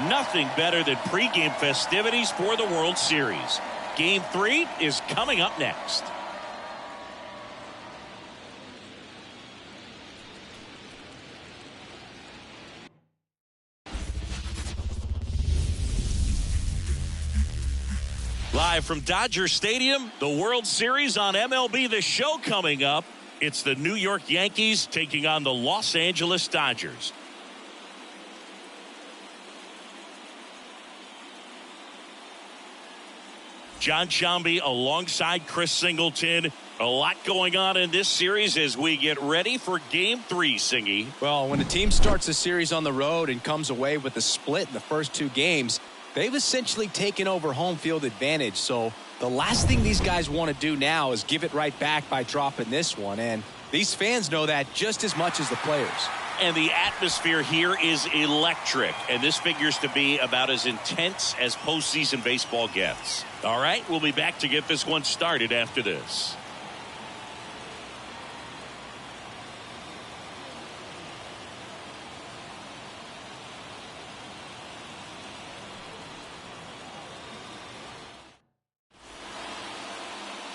Nothing better than pregame festivities for the World Series. Game 3 is coming up next. Live from Dodger Stadium, the World Series on MLB The Show coming up. It's the New York Yankees taking on the Los Angeles Dodgers. John Sciambi alongside Chris Singleton. A lot going on in this series as we get ready for Game 3, Singy. Well, when a team starts a series on the road and comes away with a split in the first 2 games, they've essentially taken over home field advantage. So the last thing these guys want to do now is give it right back by dropping this one. And these fans know that just as much as the players. And the atmosphere here is electric. And this figures to be about as intense as postseason baseball gets. All right, we'll be back to get this one started after this.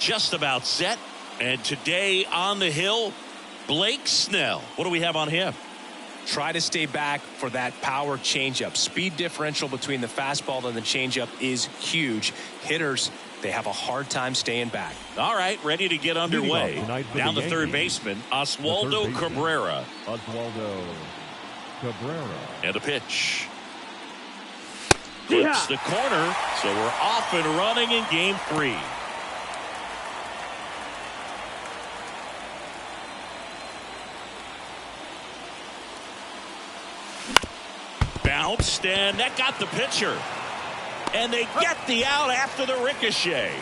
Just about set. And today on the hill, Blake Snell. What do we have on him? Try to stay back for that power changeup. Speed differential between the fastball and the changeup is huge. Hitters, they have a hard time staying back. All right, ready to get underway. Down the third baseman, Oswaldo Cabrera. And a pitch. Clips the corner, so we're off and running in Game 3. Bounced, and that got the pitcher. And they get the out after the ricochet.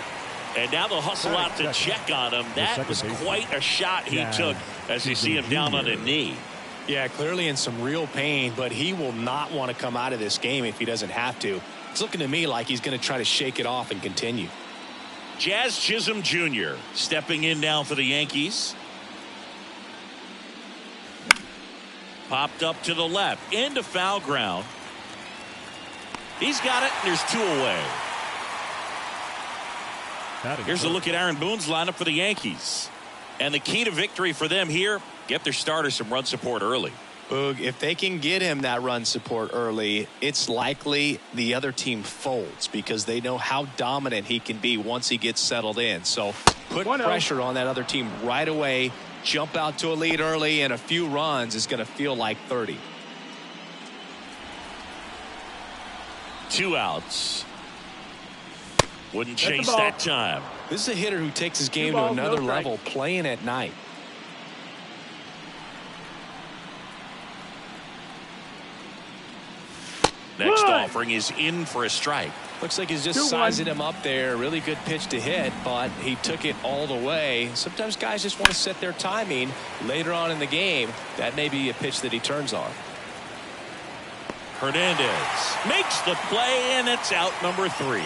And now they'll hustle out to check on him. That was quite a shot he took as you see him down on a knee. Yeah, clearly in some real pain, but he will not want to come out of this game if he doesn't have to. It's looking to me like he's going to try to shake it off and continue. Jazz Chisholm Jr. stepping in now for the Yankees. Popped up to the left into foul ground. He's got it, and there's 2 away. Here's a look at Aaron Boone's lineup for the Yankees. And the key to victory for them here, get their starter some run support early. Boog, if they can get him that run support early, it's likely the other team folds because they know how dominant he can be once he gets settled in. So put pressure on that other team right away. Jump out to a lead early, and a few runs is going to feel like 30. 2 outs. Wouldn't chase that time. This is a hitter who takes his game to another level playing at night. Next offering is in for a strike. Looks like he's just sizing him up there. Really good pitch to hit, but he took it all the way. Sometimes guys just want to set their timing later on in the game. That may be a pitch that he turns on. Hernandez makes the play, and it's out number 3.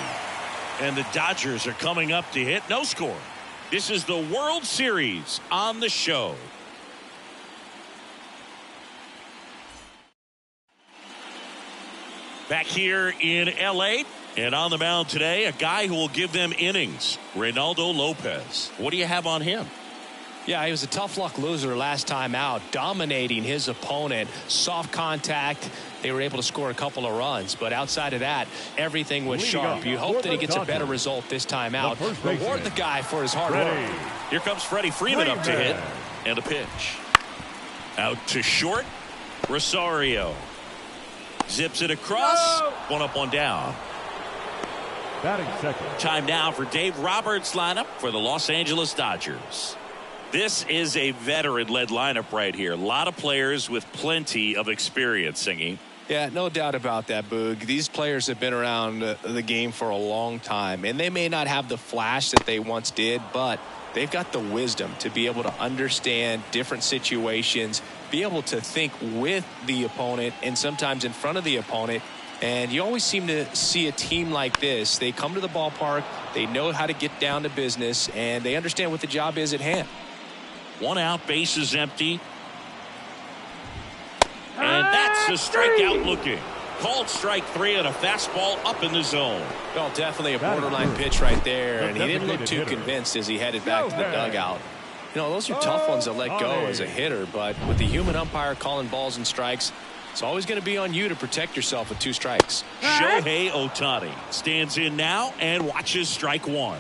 And the Dodgers are coming up to hit. No score. This is the World Series on the show. Back here in L.A. and on the mound today, a guy who will give them innings, Reynaldo Lopez. What do you have on him? Yeah, he was a tough luck loser last time out, dominating his opponent. Soft contact. They were able to score a couple of runs, but outside of that, everything was sharp. You hope that he gets a better result this time out. Reward the guy for his hard work. Here comes Freddie Freeman up to hit, and a pitch. Out to short, Rosario. Zips it across. 1 up, 1 down. Batting second. Time now for Dave Roberts' lineup for the Los Angeles Dodgers. This is a veteran-led lineup right here. A lot of players with plenty of experience, Singy. Yeah, no doubt about that, Boog. These players have been around the game for a long time, and they may not have the flash that they once did, but they've got the wisdom to be able to understand different situations, be able to think with the opponent and sometimes in front of the opponent. And you always seem to see a team like this. They come to the ballpark, they know how to get down to business, and they understand what the job is at hand. 1 out, bases empty. And that's a strikeout looking. Called strike 3 on a fastball up in the zone. Well, definitely a borderline pitch right there, and he didn't look too convinced as he headed back to the dugout. You know, those are tough ones to let go as a hitter, but with the human umpire calling balls and strikes, it's always going to be on you to protect yourself with 2 strikes. Shohei Ohtani stands in now and watches strike 1.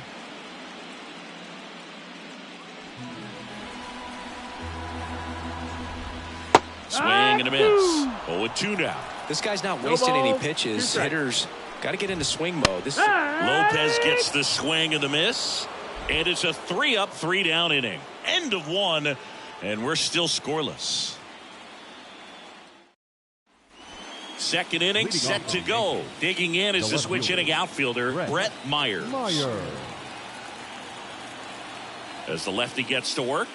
Swing and a miss. 0-2 now. This guy's not wasting any pitches. Hitters got to get into swing mode. Lopez gets the swing and the miss, and it's a 3-up, 3-down inning. End of 1, and we're still scoreless. Second inning set to go. Digging in is the switch hitting outfielder, Brett Myers. As the lefty gets to work,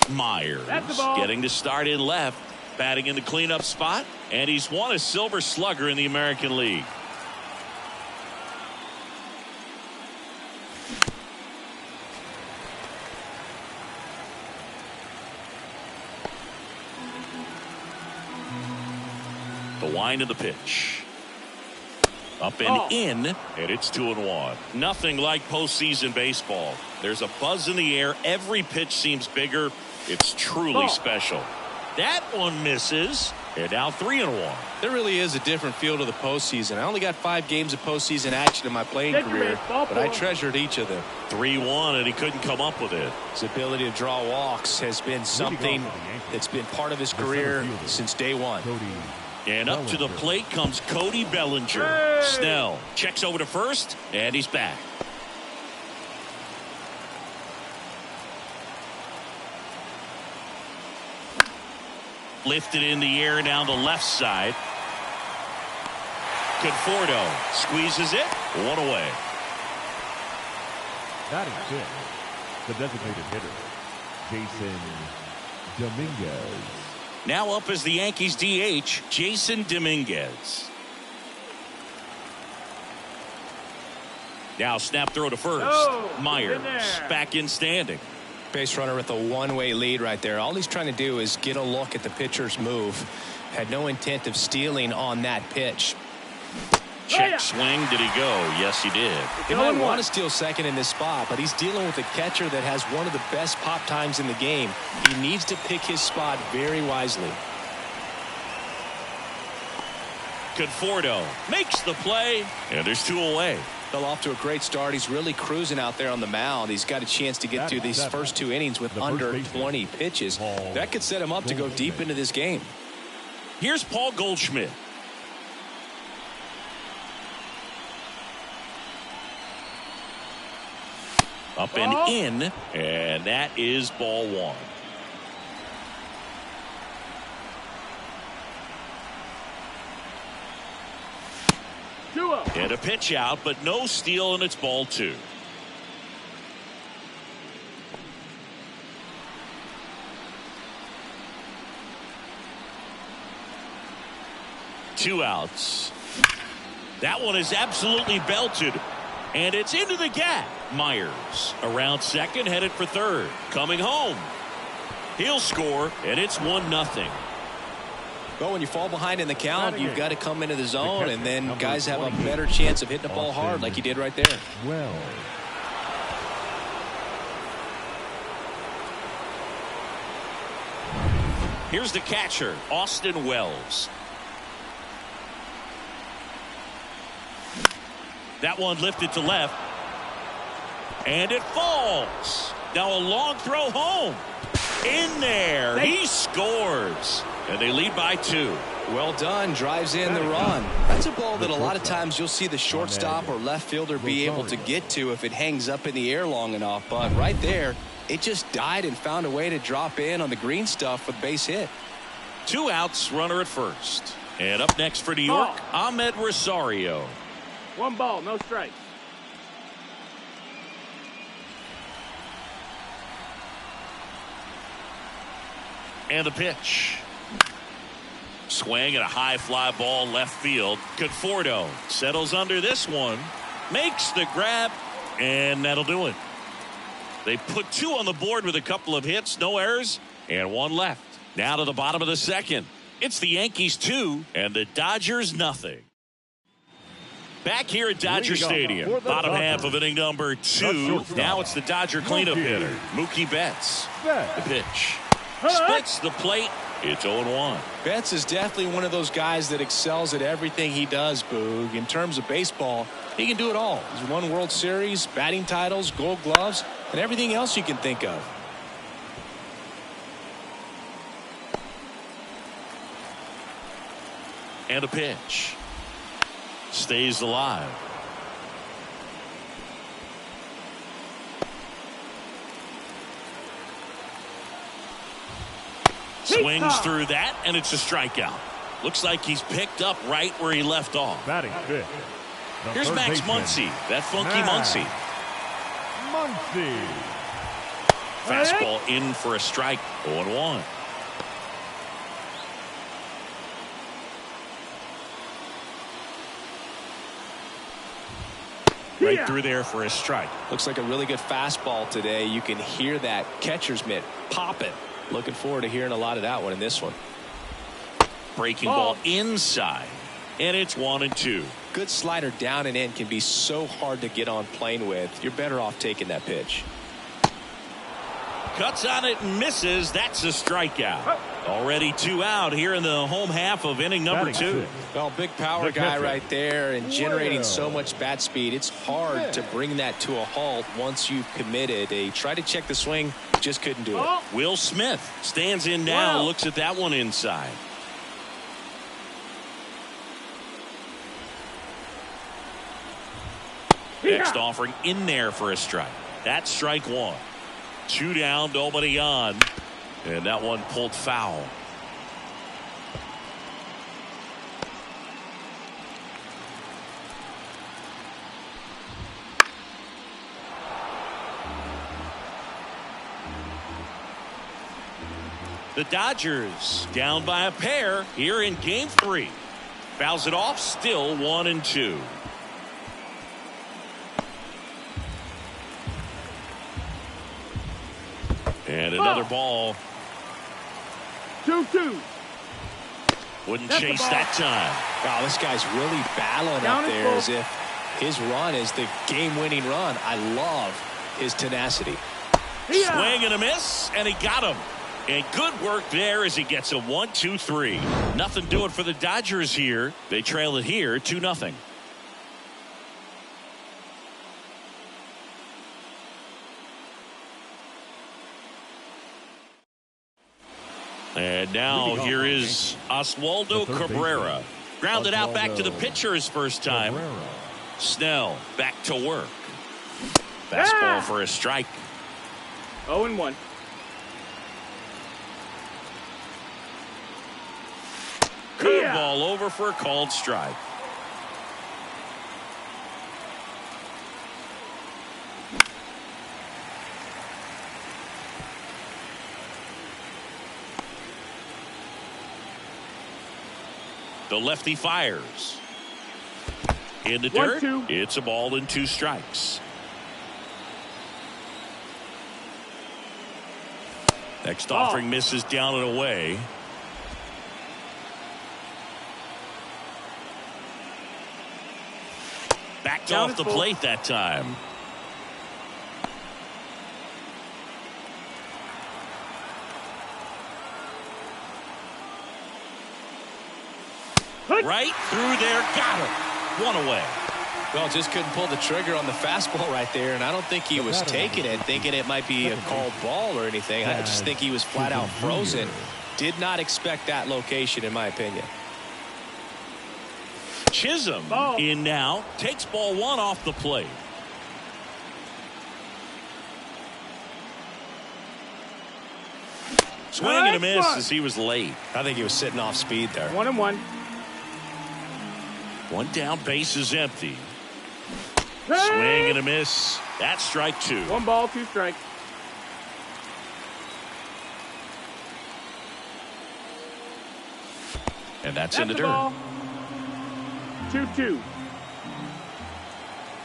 Myers getting to start in left, batting in the cleanup spot, and he's won a Silver Slugger in the American League. The wind of the pitch. Up and in, and it's 2-1. Nothing like postseason baseball. There's a buzz in the air. Every pitch seems bigger. It's truly special. That one misses, and now 3-1. There really is a different feel to the postseason. I only got 5 games of postseason action in my playing career, but I treasured each of them. 3-1, and he couldn't come up with it. His ability to draw walks has been something that's been part of his career since day one. And up to the plate comes Cody Bellinger. Snell checks over to first, and he's back. Lifted in the air down the left side. Conforto squeezes it. 1 away. Batting 6, the designated hitter, Jason Dominguez. Now up as the Yankees DH, Jason Dominguez. Now snap throw to first. Myers back in standing. Base runner with a one-way lead right there. All he's trying to do is get a look at the pitcher's move. Had no intent of stealing on that pitch. Check swing. Did he go? Yes, he did. He might want to steal second in this spot, but he's dealing with a catcher that has one of the best pop times in the game. He needs to pick his spot very wisely. Conforto makes the play, and there's 2 away. Fell off to a great start. He's really cruising out there on the mound. He's got a chance to get through these first 2 innings with under 20 pitches. That could set him up to go deep into this game. Here's Paul Goldschmidt. Up and in, and that is ball 1. And a pitch out, but no steal, and it's ball 2. Two outs. That one is absolutely belted, and it's into the gap. Myers around second, headed for third. Coming home. He'll score, and it's 1-0. Well, when you fall behind in the count, you've got to come into the zone, and then guys have a better chance of hitting the ball hard like he did right there. Well. Here's the catcher, Austin Wells. That one lifted to left. And it falls. Now a long throw home. In there. He scores. And they lead by 2. Well done. Drives in the run. That's a ball that a lot of times you'll see the shortstop or left fielder be able to get to if it hangs up in the air long enough. But right there, it just died and found a way to drop in on the green stuff with base hit. 2 outs, runner at first. And up next for New York, Ahmed Rosario. 1 ball, no strikes. And the pitch. Swing and a high fly ball left field. Conforto settles under this one. Makes the grab. And that'll do it. They put 2 on the board with a couple of hits. No errors. And 1 left. Now to the bottom of the second. It's the Yankees 2 and the Dodgers nothing. Back here at Dodger Stadium, bottom half of inning number 2. Now it's the Dodger cleanup hitter, Mookie Betts. The pitch. Splits the plate. It's 0-1. Betts is definitely one of those guys that excels at everything he does, Boog. In terms of baseball, he can do it all. He's won World Series, batting titles, Gold Gloves, and everything else you can think of. And a pitch. Stays alive. Swings through that, and it's a strikeout. Looks like he's picked up right where he left off. Batting fifth. Here's Max Muncy, that funky Muncy. Muncy. Fastball in for a strike. 0-1. Right through there for a strike. Looks like a really good fastball today. You can hear that catcher's mitt popping. Looking forward to hearing a lot of that one in this one. Breaking ball inside. And it's 1-2. Good slider down and in can be so hard to get on plane with. You're better off taking that pitch. Cuts on it and misses. That's a strikeout. Already 2 out here in the home half of inning number 2. Well, big power guy right there and generating so much bat speed. It's hard to bring that to a halt once you've committed. They tried to check the swing, just couldn't do it. Will Smith stands in now, looks at that one inside. Next offering in there for a strike. That's strike 1. 2 down, nobody on. And that one pulled foul. The Dodgers down by a pair here in game 3. Fouls it off, still 1-2. And another ball. 2-2. Wouldn't chase that time. Wow, this guy's really battling Down up there as if his run is the game-winning run. I love his tenacity. Swing and a miss, and he got him. And good work there as he gets a 1-2-3. Nothing doing for the Dodgers here. They trail it here 2-0. And now here is Oswaldo Cabrera. Grounded out back to the pitcher his first time. Snell back to work. Fastball for a strike. 0-1. Curveball over for a called strike. The lefty fires. In the dirt, 1-2. It's a ball and 2 strikes. Next offering misses down and away. Backed off the plate that time. Right through there, got him. 1 away. Well, just couldn't pull the trigger on the fastball right there, and I don't think he was taking it, thinking it might be a called ball or anything. I just think he was flat out frozen. Did not expect that location, in my opinion. Chisholm in now, takes ball 1 off the plate. Swing and a miss as he was late. I think he was sitting off speed there. 1-1. 1 down, base is empty. Swing and a miss. That's strike 2. 1 ball, 2 strikes. And that's in the dirt. 2-2.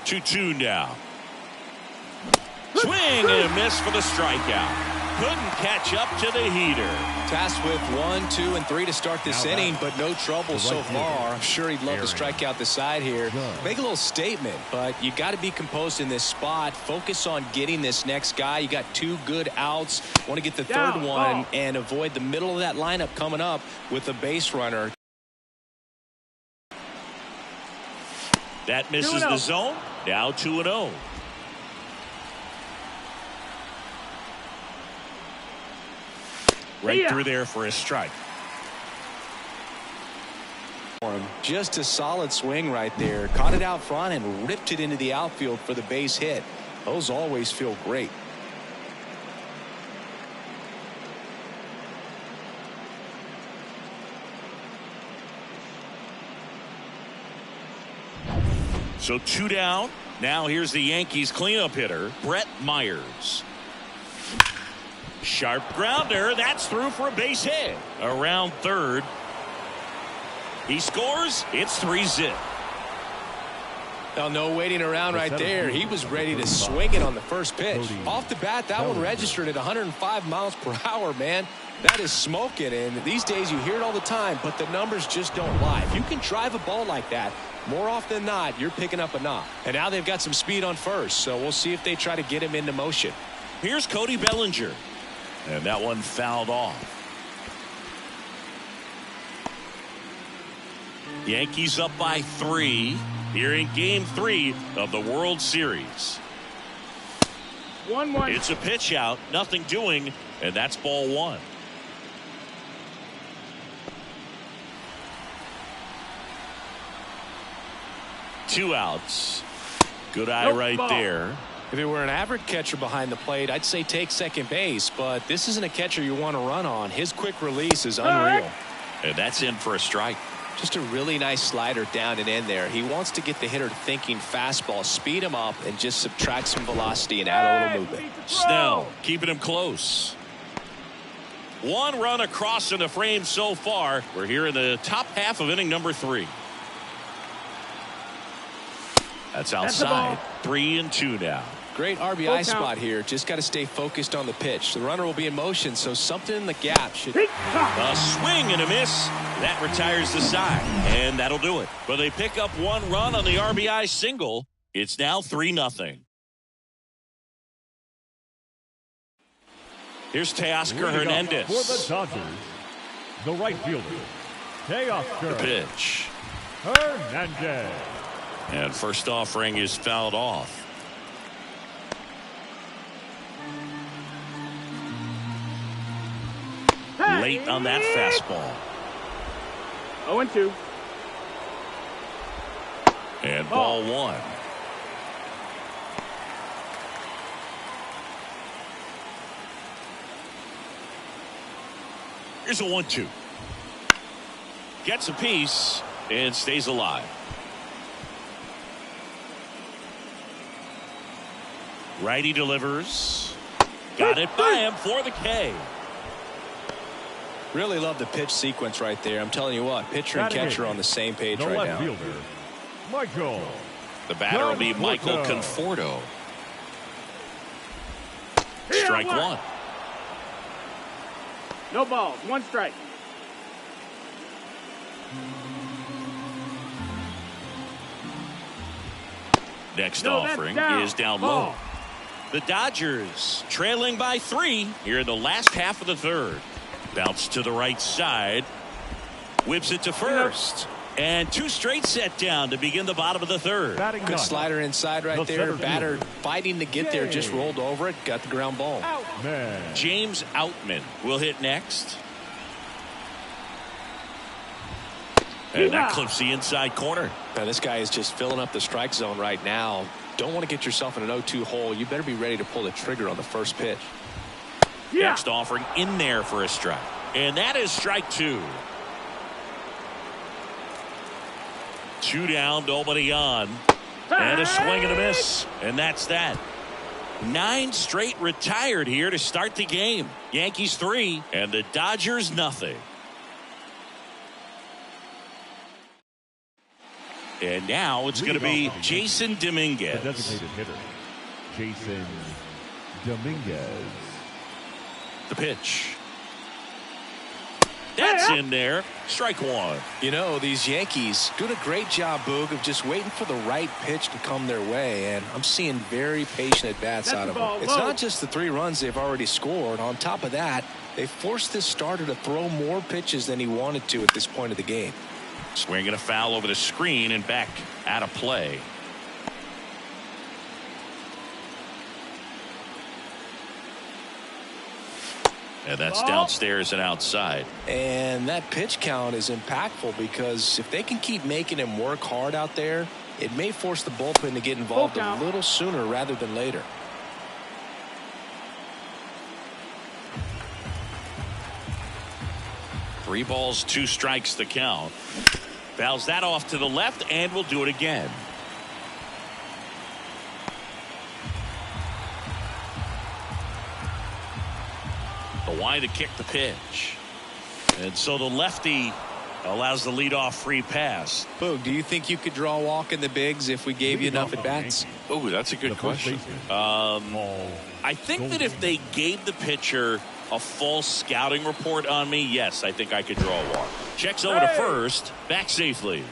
2-2 now. Swing and a miss for the strikeout. couldn't catch up to the heater. Tasked with 1, 2, and 3 to start this inning, but no trouble so far. I'm sure he'd love to strike out the side here. Make a little statement, but you got to be composed in this spot. Focus on getting this next guy. You got 2 good outs. Want to get the third one and avoid the middle of that lineup coming up with a base runner. That misses the zone. Now 2-0. Right through there for a strike. Just a solid swing right there. Caught it out front and ripped it into the outfield for the base hit. Those always feel great. So 2 down. Now here's the Yankees cleanup hitter, Brett Myers. Sharp grounder. That's through for a base hit. Around third. He scores. It's 3-zip. Now, no waiting around right there. He was ready to swing it on the first pitch. Off the bat, that one registered at 105 miles per hour, man. That is smoking, and these days you hear it all the time, but the numbers just don't lie. If you can drive a ball like that, more often than not, you're picking up a knock. And now they've got some speed on first, so we'll see if they try to get him into motion. Here's Cody Bellinger. And that one fouled off. Yankees up by 3 here in Game 3 of the World Series. 1-1. It's a pitch out, nothing doing, and that's ball 1. Two outs. Good eye right there. If it were an average catcher behind the plate, I'd say take second base, but this isn't a catcher you want to run on. His quick release is unreal. And that's in for a strike. Just a really nice slider down and in there. He wants to get the hitter thinking fastball, speed him up, and just subtract some velocity and add a little movement. Snell keeping him close. 1 run across in the frame so far. We're here in the top half of inning number 3. That's outside. 3-2 now. Great RBI spot here. Just got to stay focused on the pitch. The runner will be in motion, so something in the gap should. A swing and a miss. That retires the side, and that'll do it. But they pick up 1 run on the RBI single. It's now 3-0. Here's Teoscar Hernandez. For the Dodgers, the right fielder, Teoscar. The pitch. Hernandez. And first offering is fouled off. Late on that fastball. 0-2. And ball 1. Here's a 1-2. Gets a piece and stays alive. Righty delivers. Got it by him for the K. Really love the pitch sequence right there. I'm telling you what, pitcher and catcher on the same page the right left now. Fielder, Michael. The batter will be Michael Conforto. Strike 1. No balls. 1 strike. Next offering is down low. The Dodgers trailing by 3 here in the last half of the third. Bounce to the right side. Whips it to first. And 2 straight set down to begin the bottom of the third. Good slider inside right there. Batter fighting to get there. Just rolled over it. Got the ground ball. James Outman will hit next. And that clips the inside corner. Now, this guy is just filling up the strike zone right now. Don't want to get yourself in an 0-2 hole. You better be ready to pull the trigger on the first pitch. Next offering in there for a strike. And that is strike 2. 2 down, nobody on. And a swing and a miss. And that's that. 9 straight retired here to start the game. Yankees 3 and the Dodgers nothing. And now it's going to be Jason Dominguez. The designated hitter, Jason Dominguez. The pitch. That's in there. Strike one. You know, these Yankees doing a great job, Boog, of just waiting for the right pitch to come their way, and I'm seeing very patient at-bats out of them. It's not just the 3 runs they've already scored. On top of that, they forced this starter to throw more pitches than he wanted to at this point of the game. Swinging a foul over the screen and back out of play. And that's downstairs and outside. And that pitch count is impactful because if they can keep making him work hard out there, it may force the bullpen to get involved a little sooner rather than later. Three balls, 2 strikes the count. Fouls that off to the left and will do it again. Why to kick the pitch. And so the lefty allows the leadoff free pass. Boog, do you think you could draw a walk in the bigs if we gave you enough at bats? Oh, that's a good question. I think that if they gave the pitcher a false scouting report on me, yes, I think I could draw a walk. Checks over to first, back safely.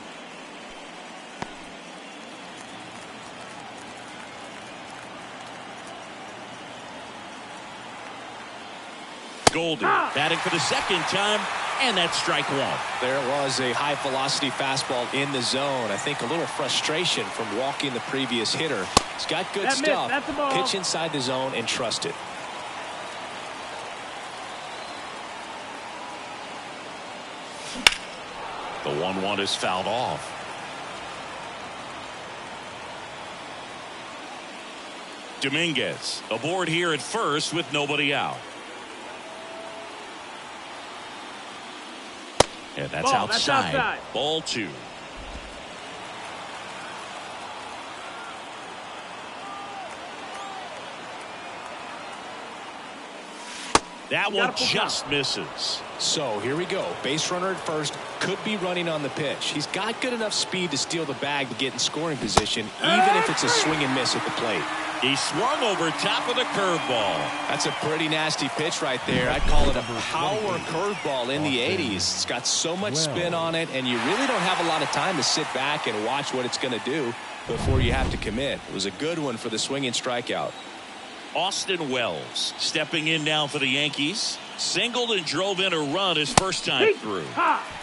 Goldie batting for the second time, and that's strike one. There was a high velocity fastball in the zone. I think a little frustration from walking the previous hitter. He's got good stuff. Pitch inside the zone and trust it. The 1-1 is fouled off. Dominguez aboard here at first with nobody out. And that's outside. Ball 2. That one just misses. So here we go. Base runner at first, could be running on the pitch. He's got good enough speed to steal the bag to get in scoring position, even if it's a swing and miss at the plate. He swung over top of the curveball. That's a pretty nasty pitch right there. I'd call it a power curveball in the 80s. It's got so much spin on it, and you really don't have a lot of time to sit back and watch what it's going to do before you have to commit. It was a good one for the swinging strikeout. Austin Wells stepping in now for the Yankees. Singled and drove in a run his first time through.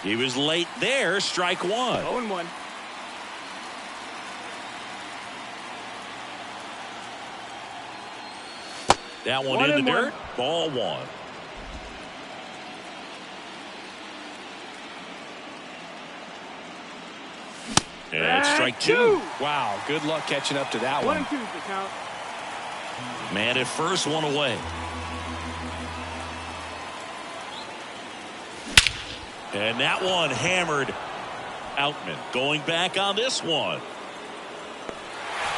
He was late there. Strike one. 0-1. That one in the dirt. Ball 1. And strike 2. Wow, good luck catching up to that one. 1-2 the count. Man at first, one away. And that one hammered. Outman going back on this one.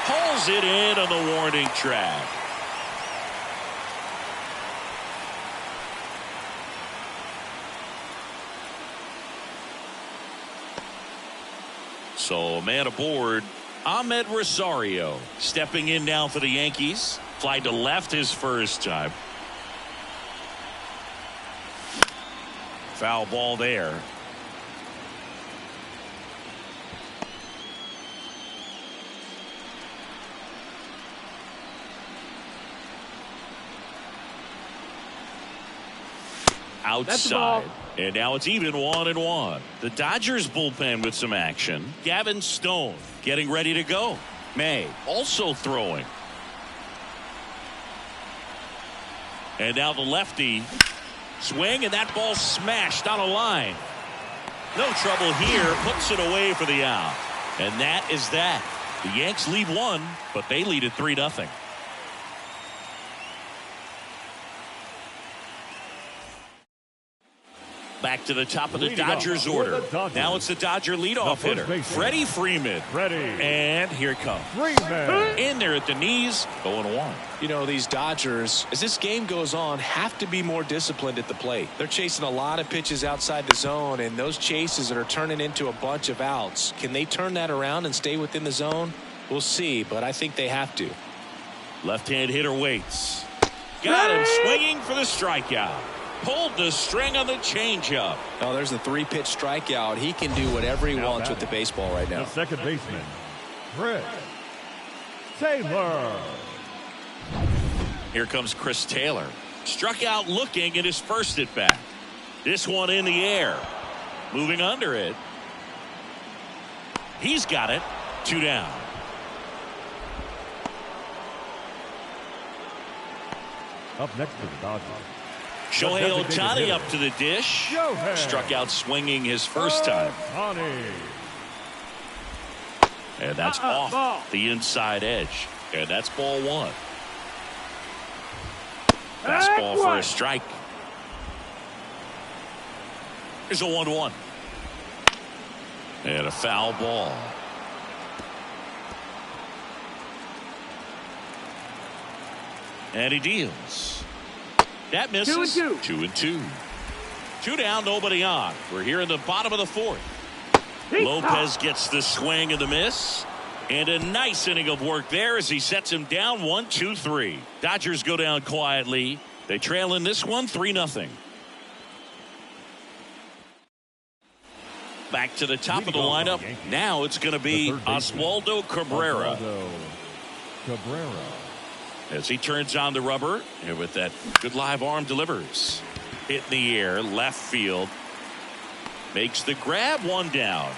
Pulls it in on the warning track. So man aboard, Ahmed Rosario stepping in now for the Yankees. Fly to left his first time. Foul ball there. Outside. And now it's even 1-1. The Dodgers bullpen with some action. Gavin Stone getting ready to go. May also throwing. And now the lefty swing, and that ball smashed on a line. No trouble here. Puts it away for the out. And that is that. The Yanks lead 1, but they lead at 3-0. Back to the top of the Dodgers order. Now it's the Dodger leadoff hitter, Freddie Freeman. And here it comes. In there at the knees, 0-1. You know, these Dodgers, as this game goes on, have to be more disciplined at the plate. They're chasing a lot of pitches outside the zone, and those chases that are turning into a bunch of outs. Can they turn that around and stay within the zone? We'll see, but I think they have to. Left-hand hitter waits. Got him swinging for the strikeout. Pulled the string on the changeup. Oh, there's the 3-pitch strikeout. He can do whatever he wants with the baseball right now. The second baseman, Chris Taylor. Here comes Chris Taylor. Struck out looking at his first at bat. This one in the air. Moving under it. He's got it. 2 down. Up next to the Dodgers. Shohei Ohtani up to the dish. Struck out swinging his first time. And that's off the inside edge. And that's ball 1. Fastball for a strike. Here's a 1-1. And a foul ball. And he deals. That misses. 2-2. 2-2. 2 down, nobody on. We're here in the bottom of the 4th. Lopez gets the swing and the miss. And a nice inning of work there as he sets him down 1-2-3. Dodgers go down quietly. They trail in this one 3-0. Back to the top of the lineup. Now it's going to be Oswaldo Cabrera. As he turns on the rubber, and with that good live arm delivers. Hit in the air, left field. Makes the grab, 1 down.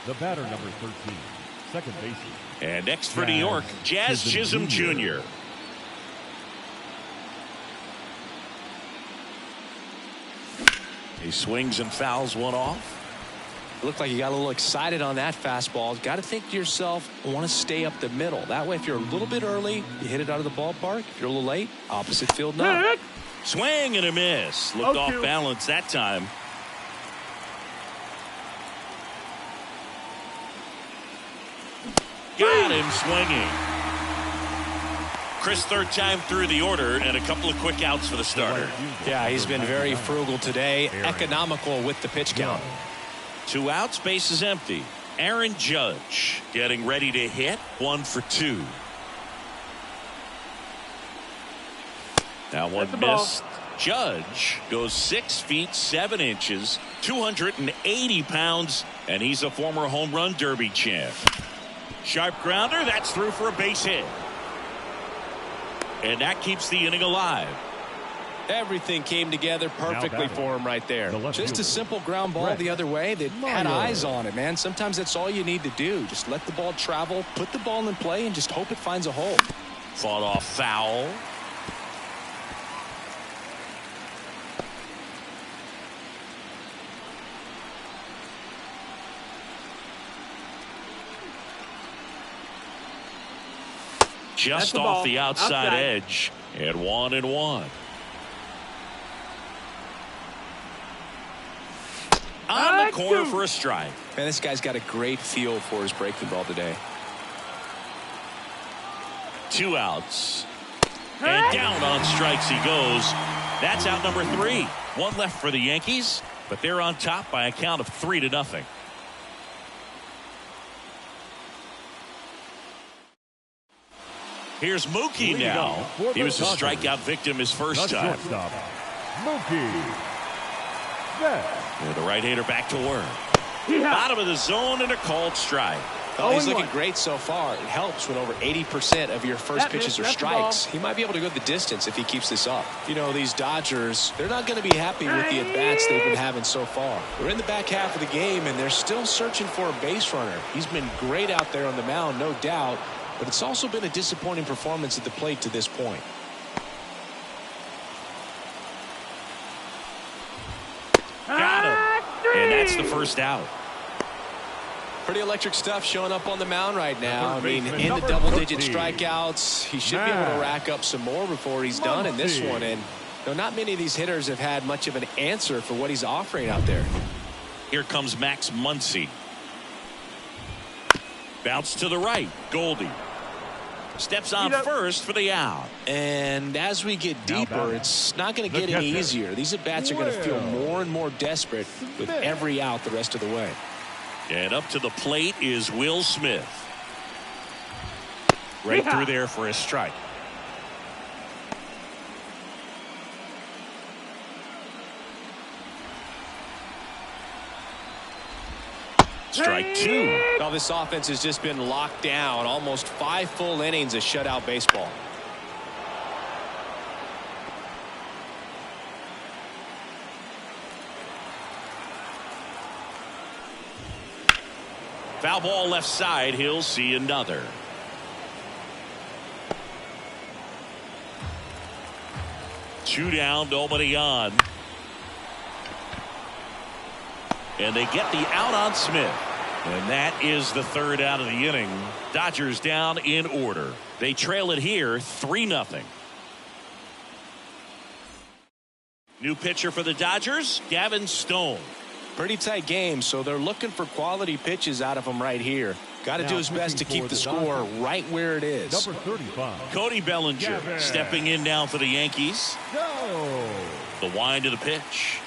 The batter, number 13, second baseman. And next for New York, Jazz Chisholm Jr. He swings and fouls one off. Looked like you got a little excited on that fastball. Got to think to yourself, I want to stay up the middle. That way, if you're a little bit early, you hit it out of the ballpark. If you're a little late, opposite field now. Swing and a miss. Looked off balance that time. Got him swinging. Chris, third time through the order, and a couple of quick outs for the starter. Yeah, he's been very frugal today. Economical with the pitch count. 2 outs, base is empty. Aaron Judge getting ready to hit. 1 for 2. Now one missed. Judge goes 6 feet 7 inches, 280 pounds, and he's a former home run derby champ. Sharp grounder, that's through for a base hit. And that keeps the inning alive. Everything came together perfectly for him right there. Just a simple ground ball the other way that had eyes on it, man. Sometimes that's all you need to do. Just let the ball travel, put the ball in play, and just hope it finds a hole. Fought off foul. Just off the outside edge. And 1-1. On the corner for a strike. Man, this guy's got a great feel for his breaking ball today. 2 outs. And down on strikes he goes. That's out number 3. 1 left for the Yankees, but they're on top by a count of 3-0. Here's Mookie now. He was a strikeout victim his first time. Mookie. And the right-hander back to work. Bottom of the zone and a called strike. Oh, he's looking great so far. It helps when over 80% of your first pitches are strikes. He might be able to go the distance if he keeps this up. You know, these Dodgers, they're not going to be happy with the at-bats they've been having so far. We're in the back half of the game, and they're still searching for a base runner. He's been great out there on the mound, no doubt, but it's also been a disappointing performance at the plate to this point. Got him. And that's the first out. Pretty electric stuff showing up on the mound right now. I mean, in the double-digit strikeouts, he should be able to rack up some more before he's done in this one. And you know, not many of these hitters have had much of an answer for what he's offering out there. Here comes Max Muncy. Bounce to the right. Goldie steps on first for the out. And as we get deeper, it's not going to get any easier. These at-bats are going to feel more and more desperate with every out the rest of the way. And up to the plate is Will Smith. Right through there for a strike. Strike two. Well, this offense has just been locked down. Almost 5 full innings of shutout baseball. Foul ball left side. He'll see another. Two down, nobody on. And they get the out on Smith. And that is the third out of the inning. Dodgers down in order. They trail it here 3-0. New pitcher for the Dodgers, Gavin Stone. Pretty tight game, so they're looking for quality pitches out of him right here. Got to do his best to keep the score right where it is. Number 35. Cody Bellinger stepping in now for the Yankees. Go. The wind of the pitch.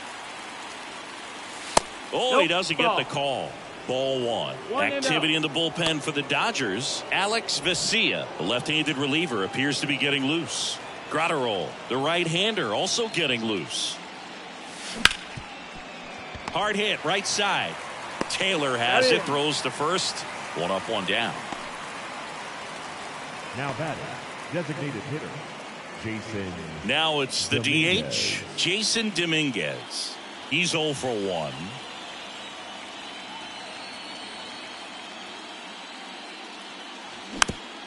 Oh, he doesn't get the call. Ball one. Activity in the bullpen for the Dodgers. Alex Vesia, the left-handed reliever, appears to be getting loose. Gratterol, the right-hander, also getting loose. Hard hit, right side. Taylor has it, throws to first. 1 up, 1 down. Now batting, designated hitter, Jason. Now it's the Dominguez. DH, Jason Dominguez. He's 0 for 1.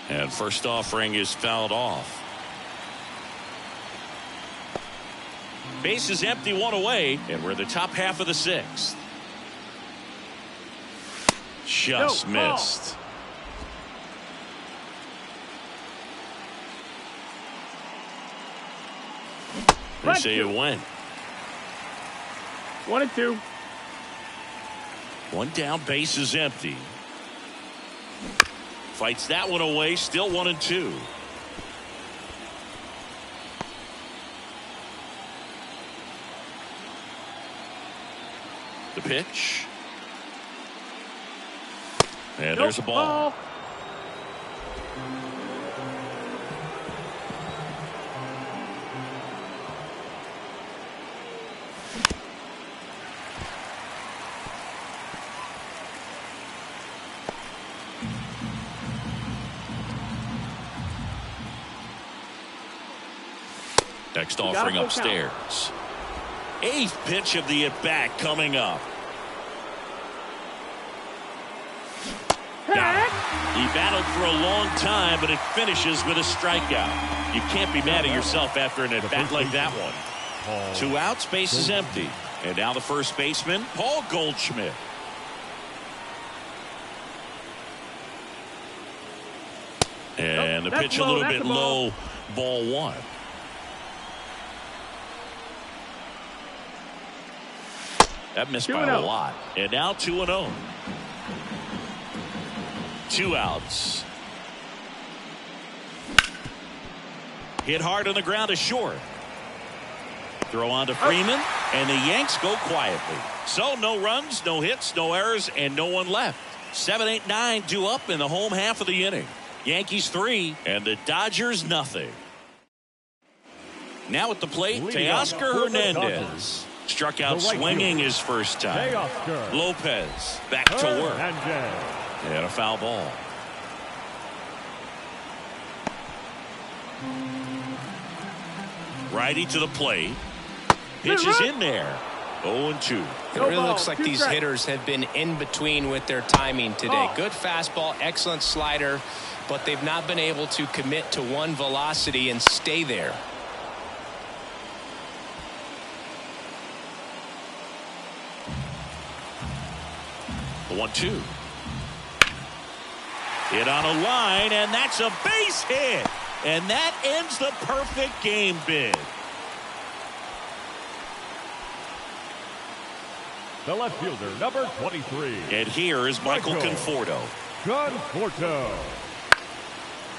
And first offering is fouled off. Base is empty, 1 away, and we're the top half of the 6th. Just missed. They say it went. 1-2. 1 down, base is empty. Fights that one away, still 1-2. The pitch. And there's a ball. Next offering upstairs. 8th pitch of the at-bat coming up. He battled for a long time, but it finishes with a strikeout. You can't be mad at yourself after an at-bat like that one. 2 outs, base is empty. And now the first baseman, Paul Goldschmidt. And the pitch a little bit low, ball 1. That missed by a lot. And now 2-0. 2 outs. Hit hard on the ground to short. Throw on to Freeman, and the Yanks go quietly. So no runs, no hits, no errors, and no one left. 7, 8, 9 due up in the home half of the inning. Yankees 3 and the Dodgers nothing. Now at the plate, Teoscar Hernandez. Struck out swinging his first time. Lopez back to work. And a foul ball. Righty to the plate. Pitch is in there. 0-2. It really looks like these hitters have been in between with their timing today. Good fastball, excellent slider, but they've not been able to commit to one velocity and stay there. The 1-2. Hit on a line, and that's a base hit. And that ends the perfect game bid. The left fielder, number 23. And here is Michael Conforto. Conforto.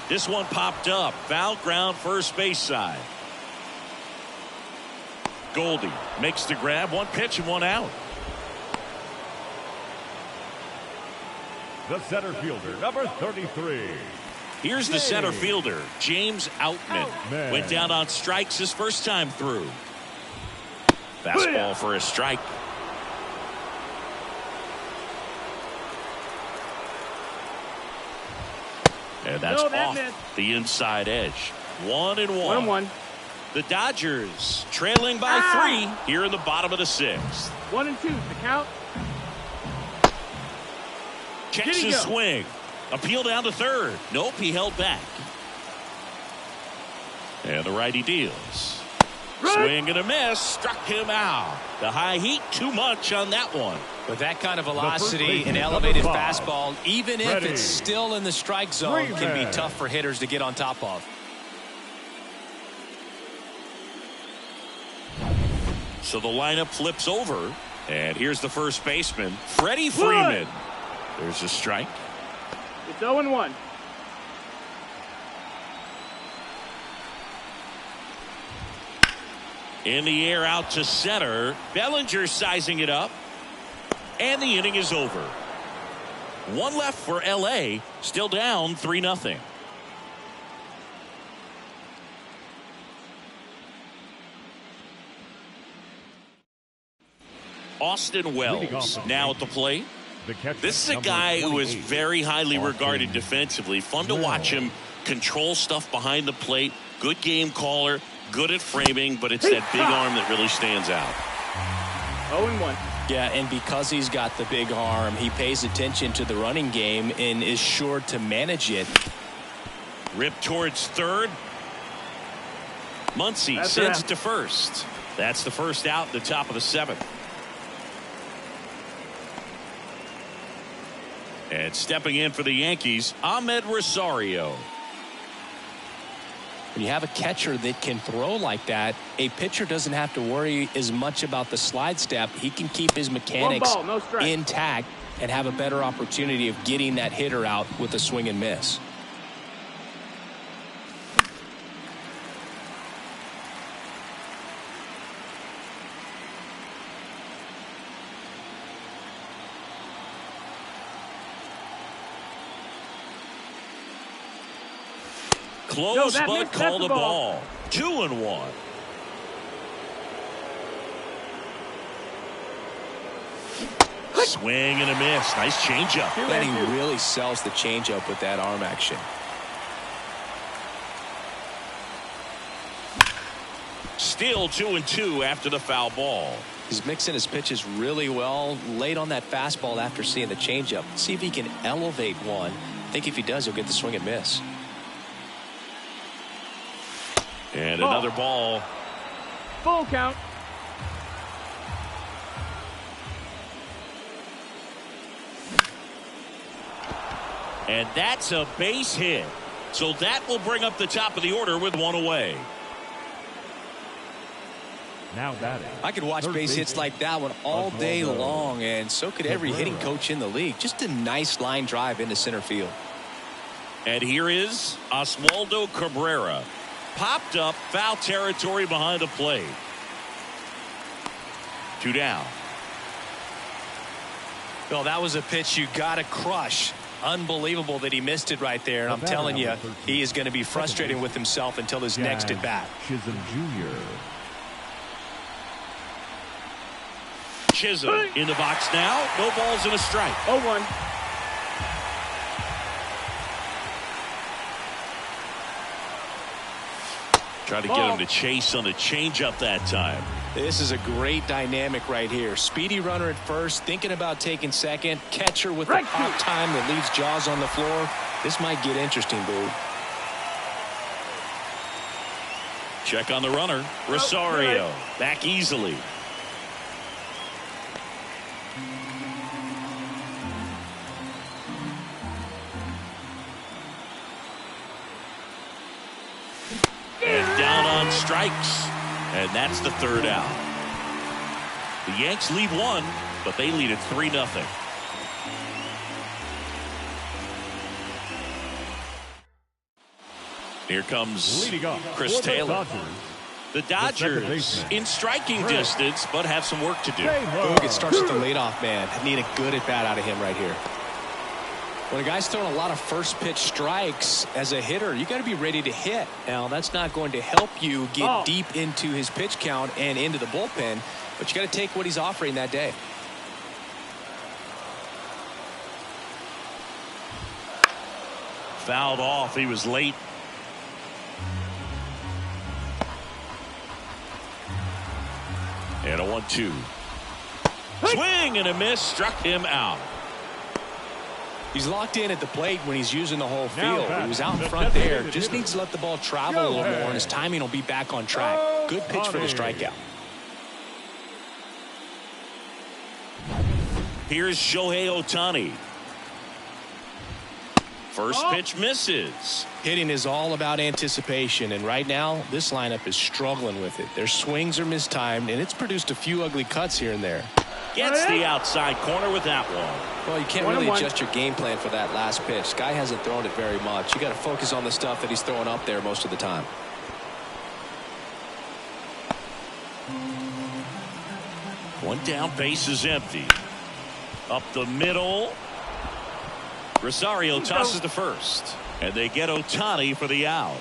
This one popped up. Foul ground, first base side. Goldie makes the grab. 1 pitch and 1 out. The center fielder, number 33. Here's the center fielder, James Outman. Went down on strikes his first time through. Fastball for a strike. And that's off the inside edge. 1-1. 1-1. The Dodgers trailing by 3 here in the bottom of the 6th. 1-2. The count. Checks his swing. Appeal down to third. Nope, he held back. And the righty deals. Swing and a miss. Struck him out. The high heat, too much on that one. With that kind of velocity and elevated fastball, even if it's still in the strike zone, can be tough for hitters to get on top of. So the lineup flips over. And here's the first baseman, Freddie Freeman. There's a strike. It's 0-1. In the air out to center. Bellinger sizing it up. And the inning is over. 1 left for LA. Still down 3-0. Austin Wells now at the plate. This is a guy who is very highly regarded defensively. Fun to watch him control stuff behind the plate. Good game caller. Good at framing, but it's that big arm that really stands out. 0-1. Yeah, and because he's got the big arm, he pays attention to the running game and is sure to manage it. Rip towards third. Muncy sends it to first. That's the first out at the top of the 7th. And stepping in for the Yankees, Ahmed Rosario. When you have a catcher that can throw like that, a pitcher doesn't have to worry as much about the slide step. He can keep his mechanics intact and have a better opportunity of getting that hitter out with a swing and miss. Close, but called a ball. 2-1. Swing and a miss. Nice changeup. And he really sells the changeup with that arm action. Still 2-2 after the foul ball. He's mixing his pitches really well. Late on that fastball after seeing the changeup. See if he can elevate one. I think if he does, he'll get the swing and miss. And another ball. Full count. And that's a base hit. So that will bring up the top of the order with 1 away. Now batting. I could watch base hits like that one all day long, and so could every hitting coach in the league. Just a nice line drive into center field. And here is Oswaldo Cabrera. Popped up, foul territory behind the plate. 2 down. Well, that was a pitch you got to crush. Unbelievable that he missed it right there. And I'm telling you, he is going to be frustrated with himself until his next at bat. Chisholm Jr. Chisholm in the box now. No balls and a strike. 0-1. Try to get him to chase on the changeup that time. This is a great dynamic right here. Speedy runner at first, thinking about taking second. Catcher with the pop time that leaves Jaws on the floor. This might get interesting, Boo. Check on the runner. Rosario back easily. And down on strikes. And that's the 3rd out. The Yanks lead 1, but they lead it 3-0. Here comes Chris Taylor. The Dodgers in striking distance, but have some work to do. Boog, it starts with the leadoff man. I need a good at bat out of him right here. When a guy's throwing a lot of first pitch strikes as a hitter, you got to be ready to hit. Now, that's not going to help you get deep into his pitch count and into the bullpen, but you got to take what he's offering that day. Fouled off. He was late. And a 1-2. Swing and a miss. Struck him out. He's locked in at the plate when he's using the whole field. He was out in front there. Just needs to let the ball travel a little more, and his timing will be back on track. Good pitch for the strikeout. Here's Shohei Ohtani. First pitch misses. Hitting is all about anticipation, and right now this lineup is struggling with it. Their swings are mistimed, and it's produced a few ugly cuts here and there. Gets the outside corner with that one. Well, you can't really adjust your game plan for that last pitch. Guy hasn't thrown it very much. You got to focus on the stuff that he's throwing up there most of the time. One down, base is empty. Up the middle. Rosario tosses to first, and they get Ohtani for the out.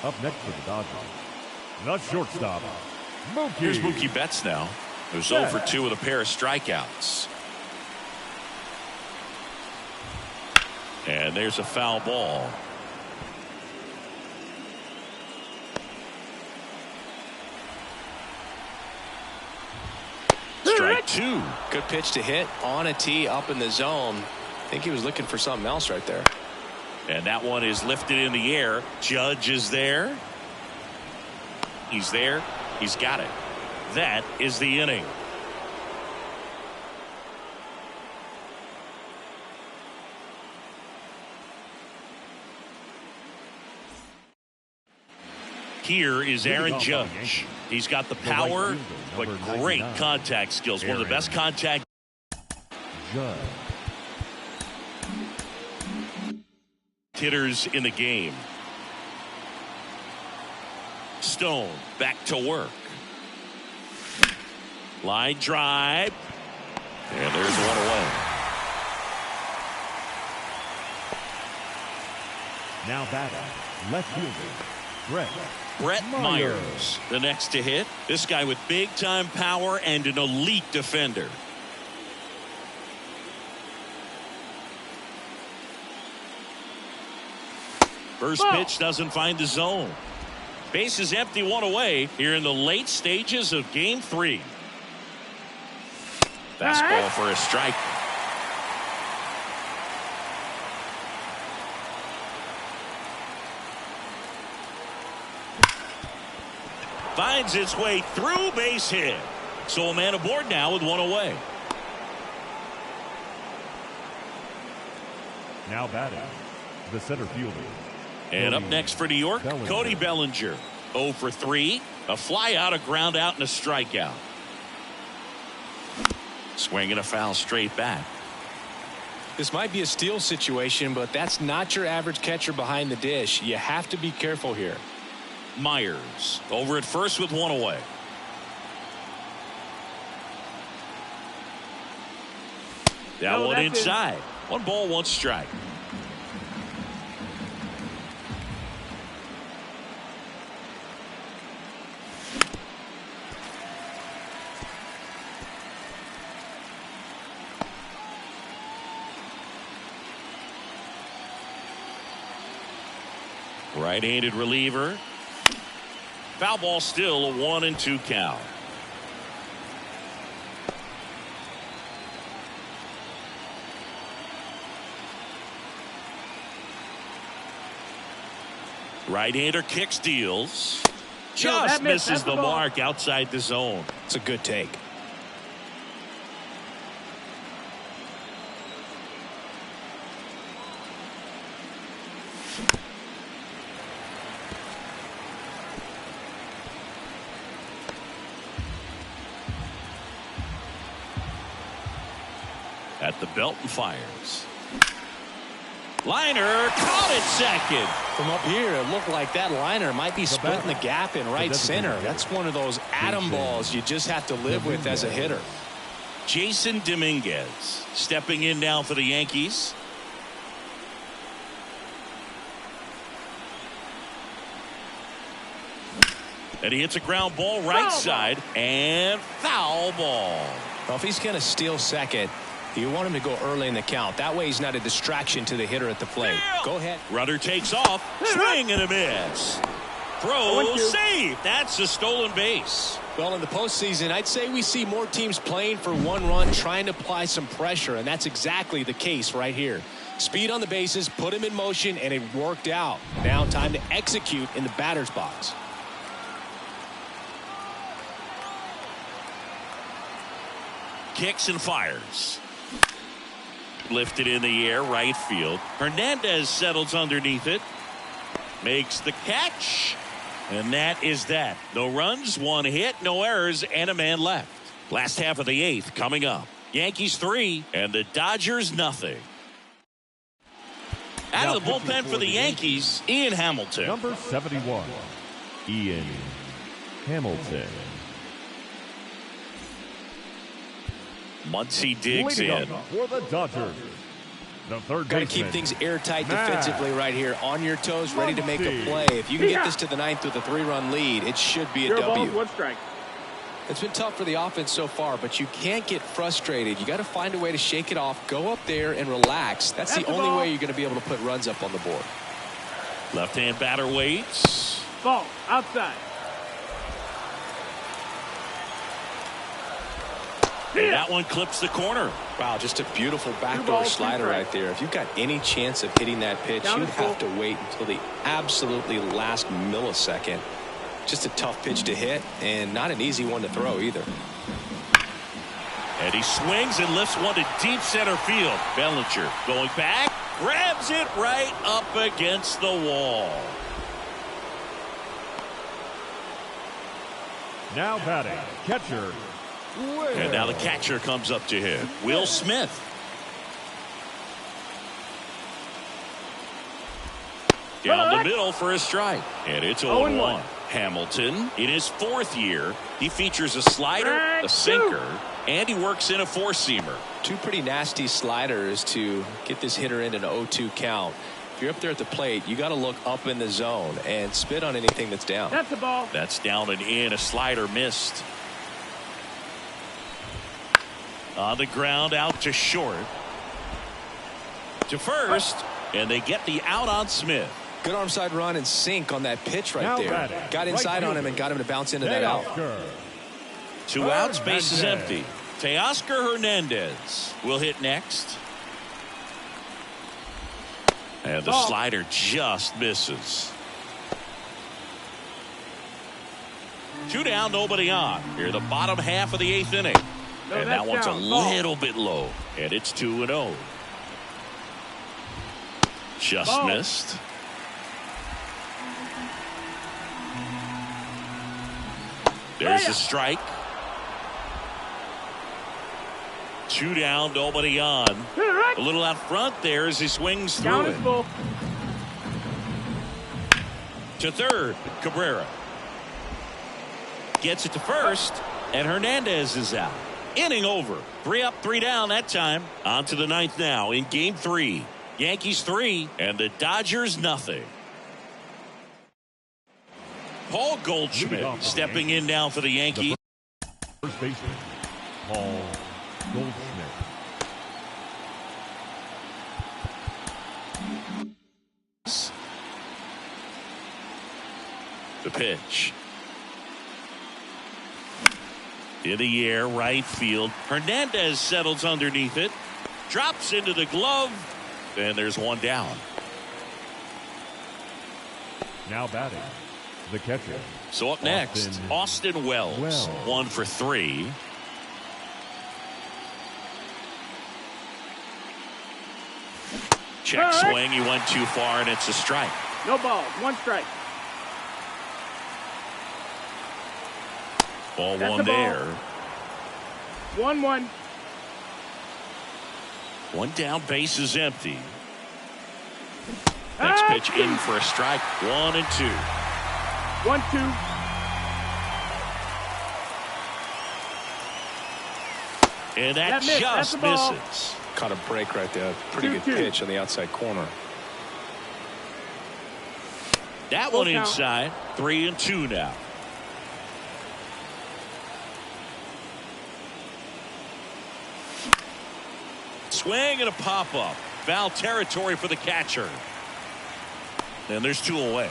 Up next for the Dodgers, the shortstop, Mookie. Here's Mookie Betts now, who's 0 for 2 with a pair of strikeouts. And there's a foul ball. Strike 2. Good pitch to hit on a tee up in the zone. I think he was looking for something else right there. And that one is lifted in the air. Judge is there. He's there. He's got it. That is the inning. Here is Aaron Judge. He's got the power, but great contact skills. One of the best contact. Hitters in the game. Stone back to work. Line drive. And there's one away. Now batting, left fielder, Brett Myers, the next to hit. This guy with big time power and an elite defender. First pitch doesn't find the zone. Base is empty, one away here in the late stages of game 3. Fastball for a strike. Finds its way through, base hit. So a man aboard now with one away. Now batting, the center fielder. And up next for New York, Cody Bellinger. 0 for 3. A fly out, a ground out, and a strikeout. Swinging a foul straight back. This might be a steal situation, but that's not your average catcher behind the dish. You have to be careful here. Myers over at first with one away. That one inside. 1 ball, 1 strike. Right-handed reliever. Foul ball, still a 1-2 count. Right-hander kicks, deals. Just misses the mark outside the zone. It's a good take. At the belt and fires. Liner caught it second. From up here, it looked like that liner might be splitting the gap in right center. That's one of those atom balls you just have to live with as a hitter. Jason Dominguez stepping in now for the Yankees. And he hits a ground ball right side and foul ball. Well, if he's going to steal second, you want him to go early in the count. That way he's not a distraction to the hitter at the plate. Go ahead. Runner takes off. Swing and a miss. Throw save. That's a stolen base. Well, in the postseason, I'd say we see more teams playing for one run, trying to apply some pressure, and that's exactly the case right here. Speed on the bases, put him in motion, and it worked out. Now time to execute in the batter's box. Kicks and fires. Lifted in the air, right field. Hernandez settles underneath it. Makes the catch. And that is that. No runs, one hit, no errors, and a man left. Last half of the eighth coming up. Yankees 3 and the Dodgers nothing. Out of the bullpen for the Yankees, Ian Hamilton. Number 71, Ian Hamilton. Muncy digs in. For the Dodgers, the third Got to keep things airtight defensively right here. On your toes, ready to make a play. If you can get this to the ninth with a 3-run lead, it should be a W. One strike. It's been tough for the offense so far, but you can't get frustrated. You got to find a way to shake it off, go up there and relax. That's the only way you're going to be able to put runs up on the board. Left-hand batter waits. Ball outside. And that one clips the corner. Wow, just a beautiful backdoor slider right there. If you've got any chance of hitting that pitch, you'd have to wait until the absolutely last millisecond. Just a tough pitch to hit, and not an easy one to throw either. And he swings and lifts one to deep center field. Bellinger going back, grabs it right up against the wall. Now batting, catcher. And now the catcher comes up to him. Will Smith. Down the middle for a strike. And it's 0-1. Hamilton in his fourth year. He features a slider, a sinker, and he works in a four-seamer. Two pretty nasty sliders to get this hitter in an 0-2 count. If you're up there at the plate, you got to look up in the zone and spit on anything that's down. That's the ball. That's down and in. A slider missed. On the ground, out to short. To first, and they get the out on Smith. Good arm side run and sink on that pitch right there. Batting. Got inside on him and got him to bounce into that out. Two outs, base is empty. Teoscar Hernandez will hit next. And the slider just misses. Two down, nobody on. Here, the bottom half of the eighth inning. And that one's a little bit low. And it's 2-0. Just missed. There's a strike. Two down, nobody on. A little out front there as he swings through it. To third, Cabrera. Gets it to first, and Hernandez is out. Inning over. 3 up, 3 down that time. On to the ninth now in game 3. Yankees 3 and the Dodgers nothing. Paul Goldschmidt stepping in now for the Yankees. First baseman, Paul Goldschmidt. The pitch. In the air, right field. Hernandez settles underneath it. Drops into the glove. And there's one down. Now batting, the catcher. So up next, Austin Wells. 1 for 3. Check swing. He went too far, and it's a strike. No balls. One strike. Ball one there. 1-1. One down, base is empty. Next pitch in for a strike. 1 and 2. 1-2. And that just misses. Caught a break right there. Pretty good pitch on the outside corner. That one inside. 3-2 now. Swing and a pop-up. Foul territory for the catcher. And there's 2 away.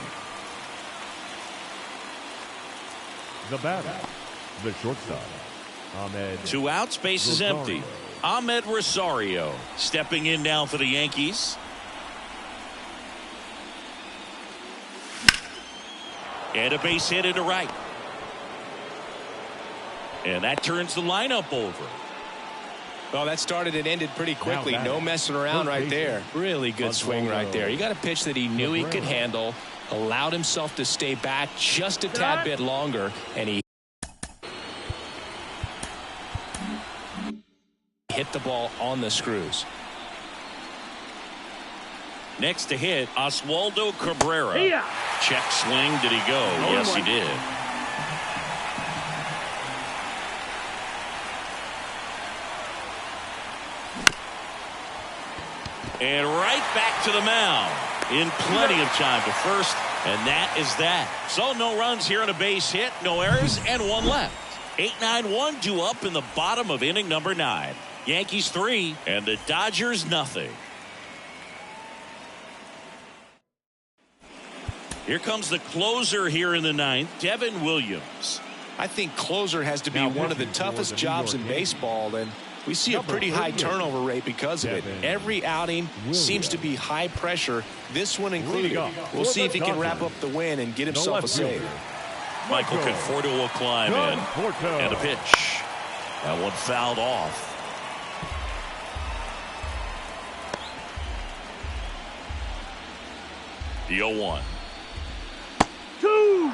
The batter, the shortstop, Ahmed. 2 outs, base is empty. Ahmed Rosario stepping in now for the Yankees. And a base hit into right. And that turns the lineup over. Well, that started and ended pretty quickly. No messing around right there. Really good swing right there. He got a pitch that he knew he could handle, allowed himself to stay back just a tad bit longer, and he hit the ball on the screws. Next to hit, Oswaldo Cabrera. Check swing. Did he go? Yes, he did. And right back to the mound in plenty of time to first, and that is that. So no runs here on a base hit, no errors, and 1 left. 8-9-1 due up in the bottom of inning number 9. Yankees 3 and the Dodgers nothing. Here comes the closer here in the 9th, Devin Williams. I think closer has to be one of the toughest jobs in baseball, and we see a pretty high turnover rate because of it. Every outing seems to be high pressure, this one included. We'll see if he can wrap up the win and get himself a save. Michael Conforto will climb in. And a pitch. That one fouled off. The 0-1. 2.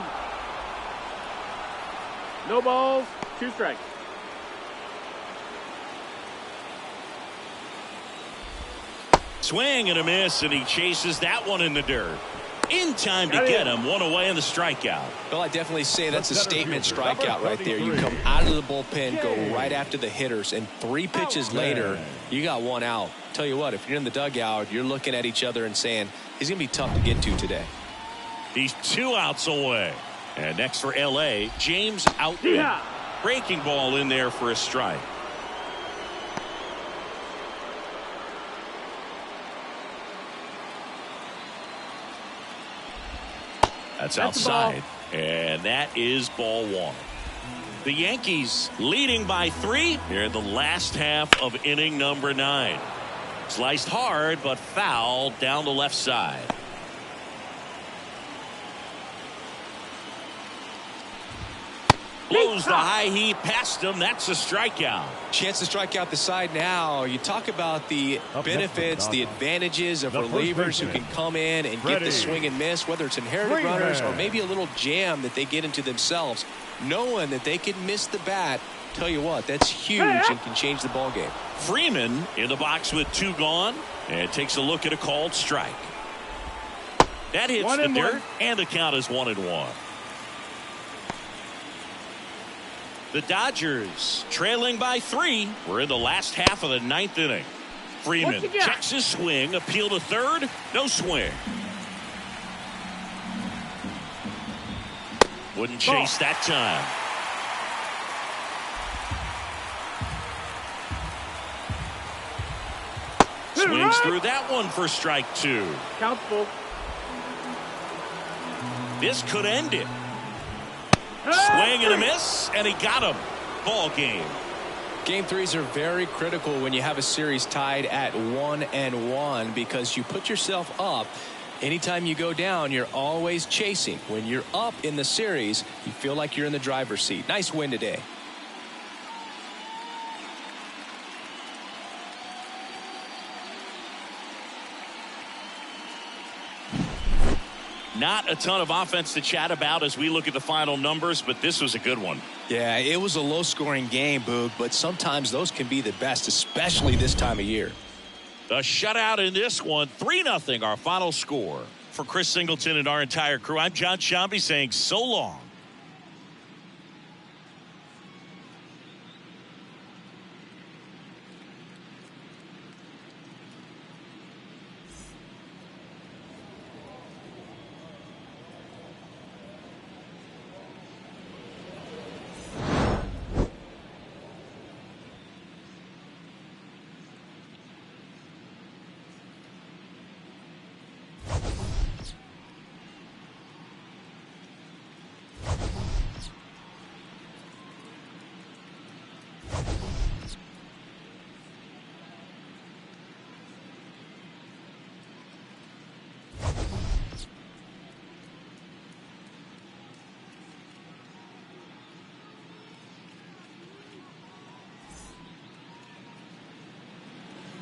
No balls, 2 strikes. Swing and a miss, and he chases that one in the dirt. In time to get him. 1 away in the strikeout. Well, I definitely say that's a statement strikeout right there. You come out of the bullpen, go right after the hitters, and 3 pitches later, you got 1 out. Tell you what, if you're in the dugout, you're looking at each other and saying, he's going to be tough to get to today. He's 2 outs away. And next for L.A., James Outman. Breaking ball in there for a strike. That's outside. And that is ball 1. The Yankees leading by 3 here in the last half of inning number 9. Sliced hard, but foul down the left side. Blows the high heat past him. That's a strikeout. Chance to strike out the side now. You talk about the benefits, the advantages of relievers who can come in and get the swing and miss, whether it's inherited runners or maybe a little jam that they get into themselves. Knowing that they can miss the bat, tell you what, that's huge and can change the ball game. Freeman in the box with 2 gone and takes a look at a called strike. That hits the dirt, and the count is 1-1. The Dodgers trailing by 3. We're in the last half of the 9th inning. Freeman checks his swing, appeal to third, no swing. Wouldn't chase that time. Swings through that one for strike 2. Count full. This could end it. Swing and a miss, and he got him. Ball game. Game 3s are very critical when you have a series tied at 1-1 because you put yourself up. Anytime you go down, you're always chasing. When you're up in the series, you feel like you're in the driver's seat. Nice win today. Not a ton of offense to chat about as we look at the final numbers, but this was a good one. Yeah, it was a low-scoring game, Boog, but sometimes those can be the best, especially this time of year. The shutout in this one, 3-0, our final score. For Chris Singleton and our entire crew, I'm John Shambi saying so long.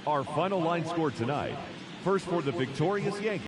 Our final line score tonight. First for the victorious Yankees.